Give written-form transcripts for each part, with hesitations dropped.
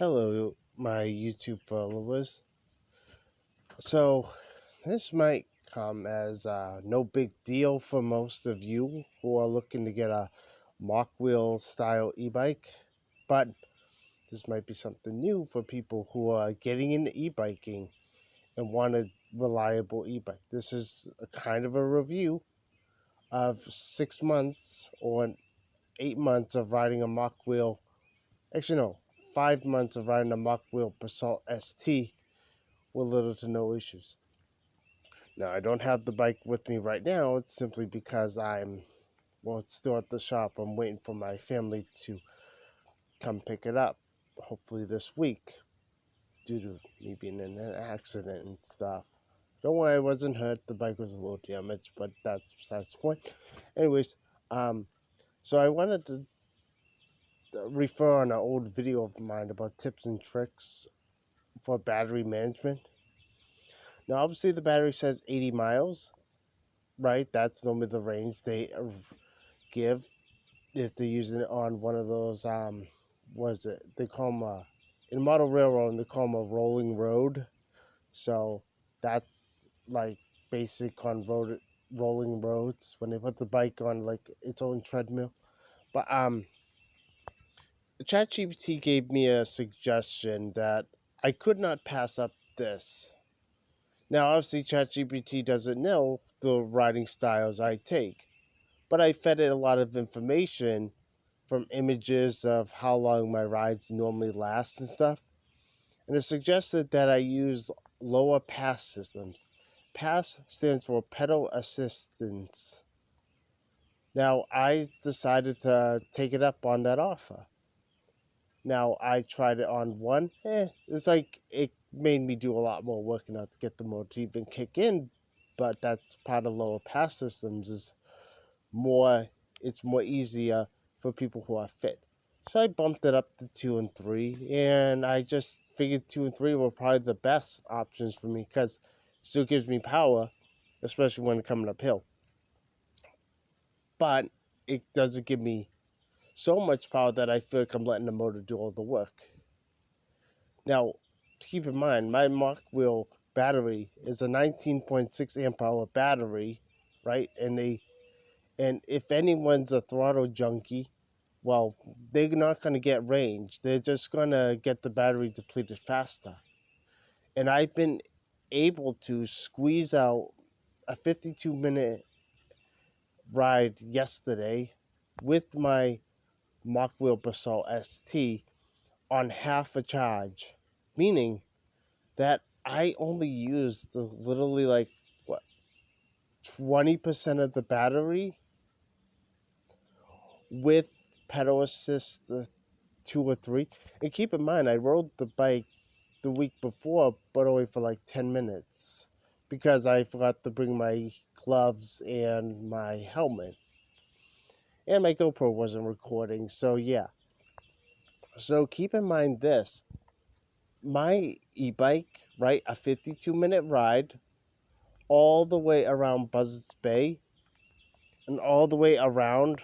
Hello, my YouTube followers. So, this might come as no big deal for most of you who are looking to get a Mokwheel style e-bike, but this might be something new for people who are getting into e-biking and want a reliable e-bike. This is a kind of a review of 6 months or 8 months of riding a Mokwheel. Actually, no, 5 months of riding a Mokwheel Basalt ST with little to no issues. Now, I don't have the bike with me right now. It's simply because it's still at the shop. I'm waiting for my family to come pick it up, hopefully this week, due to me being in an accident and stuff. Don't worry, I wasn't hurt. The bike was a little damaged, but that's besides the point. Anyways, so I wanted to refer on an old video of mine about tips and tricks for battery management. Now, obviously, the battery says 80 miles, right? That's normally the range they give if they're using it on one of those, what is it? They call them, in model railroad, they call them a rolling road. So that's like basic on rolling roads when they put the bike on like its own treadmill. But ChatGPT gave me a suggestion that I could not pass up this. Now, obviously, ChatGPT doesn't know the riding styles I take, but I fed it a lot of information from images of how long my rides normally last and stuff. And it suggested that I use lower pass systems. PASS stands for pedal assistance. Now, I decided to take it up on that offer. Now, I tried it on one. It's like it made me do a lot more working out to get the motor to even kick in. But that's part of lower pass systems is more, it's more easier for people who are fit. So I bumped it up to 2 and 3, and I just figured 2 and 3 were probably the best options for me because it still gives me power, especially when coming uphill. But it doesn't give me so much power that I feel like I'm letting the motor do all the work. Now, keep in mind, my Mokwheel battery is a 19.6 amp hour battery, right? And if anyone's a throttle junkie, well, they're not going to get range. They're just going to get the battery depleted faster. And I've been able to squeeze out a 52-minute ride yesterday with my Mokwheel Basalt ST on half a charge, meaning that I only used literally like, what, 20% of the battery with pedal assist 2 or 3. And keep in mind, I rode the bike the week before, but only for like 10 minutes because I forgot to bring my gloves and my helmet. And my GoPro wasn't recording, so yeah. So keep in mind this. My e-bike, right, a 52-minute ride all the way around Buzzards Bay and all the way around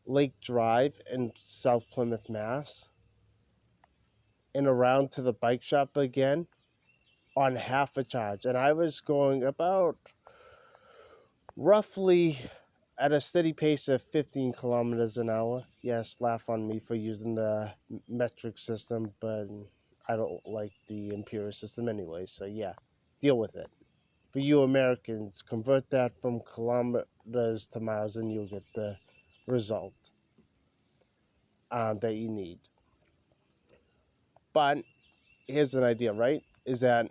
Lake Drive in South Plymouth, Mass, and around to the bike shop again on half a charge. And I was going about roughly at a steady pace of 15 kilometers an hour. Yes, laugh on me for using the metric system, but I don't like the imperial system anyway, so yeah, deal with it. For you Americans, convert that from kilometers to miles and you'll get the result that you need. But here's an idea, right? Is that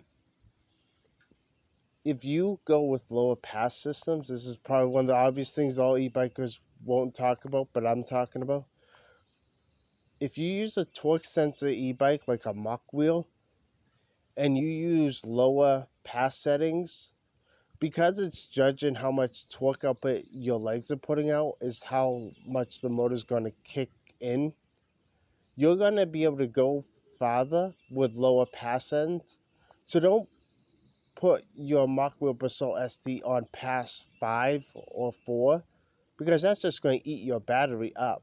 if you go with lower pass systems, this is probably one of the obvious things all e-bikers won't talk about, but I'm talking about. If you use a torque sensor e-bike like a Mokwheel and you use lower pass settings, because it's judging how much torque output your legs are putting out is how much the motor's going to kick in, you're going to be able to go farther with lower pass ends. So don't put your Mokwheel Basalt ST on pass 5 or 4 because that's just going to eat your battery up.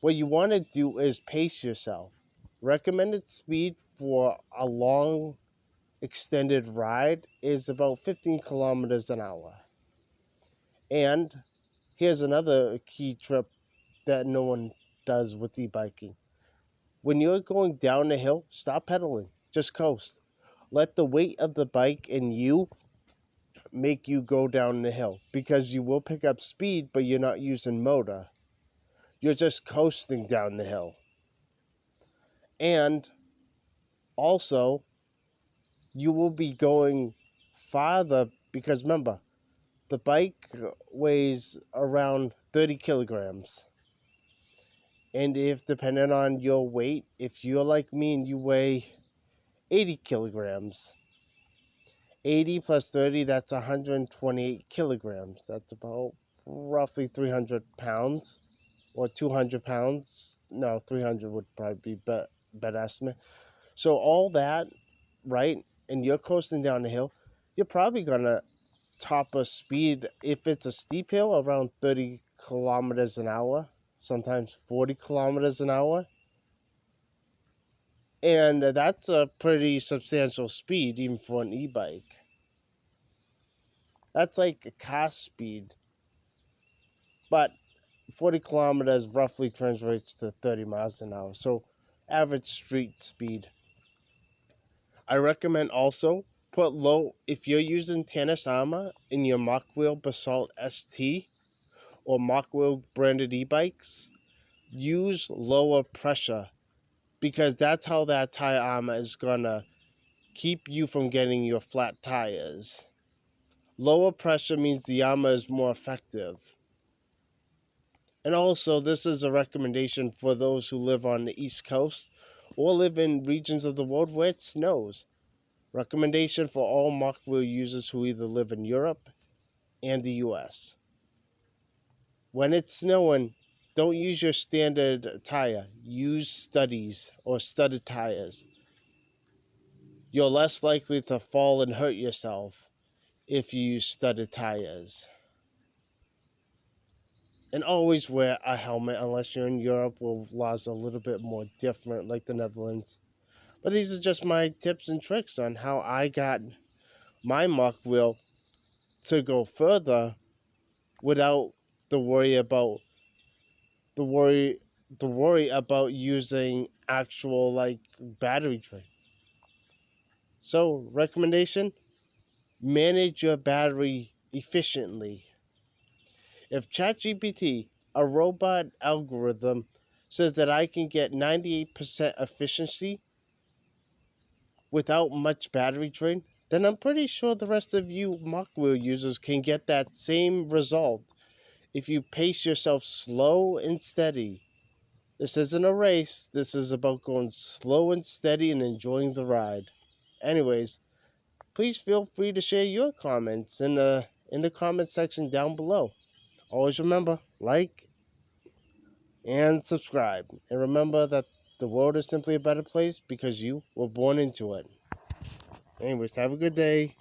What you want to do is pace yourself. Recommended speed for a long extended ride is about 15 kilometers an hour. And here's another key trip that no one does with e-biking. When you're going down the hill, stop pedaling. Just coast. Let the weight of the bike and you make you go down the hill because you will pick up speed, but you're not using motor. You're just coasting down the hill. And also, you will be going farther because remember, the bike weighs around 30 kilograms. And if depending on your weight, if you're like me and you weigh 80 kilograms, 80 plus 30, that's 128 kilograms. That's about roughly 300 pounds or 200 pounds. No, 300 would probably be better estimate. So all that, right? And you're coasting down the hill, you're probably going to top a speed, if it's a steep hill, around 30 kilometers an hour, sometimes 40 kilometers an hour. And that's a pretty substantial speed, even for an e-bike. That's like a car speed. But 40 kilometers roughly translates to 30 miles an hour. So, average street speed. I recommend also put low, if you're using Tennis Armor in your Mokwheel Basalt ST or Mokwheel branded e-bikes, use lower pressure because that's how that tire armor is gonna keep you from getting your flat tires. Lower pressure means the armor is more effective. And also, this is a recommendation for those who live on the East Coast or live in regions of the world where it snows. Recommendation for all Mokwheel users who either live in Europe and the US. When it's snowing, don't use your standard tire. Use studies or studded tires. You're less likely to fall and hurt yourself if you use studded tires. And always wear a helmet unless you're in Europe where laws are a little bit more different, like the Netherlands. But these are just my tips and tricks on how I got my Mokwheel to go further without the worry about the worry the worry about using actual like battery drain. So recommendation: manage your battery efficiently. If ChatGPT, a robot algorithm, says that I can get 98% efficiency without much battery drain, then I'm pretty sure the rest of you Mokwheel users can get that same result if you pace yourself slow and steady. This isn't a race, this is about going slow and steady and enjoying the ride. Anyways, please feel free to share your comments in the comment section down below. Always remember, like and subscribe. And remember that the world is simply a better place because you were born into it. Anyways, have a good day.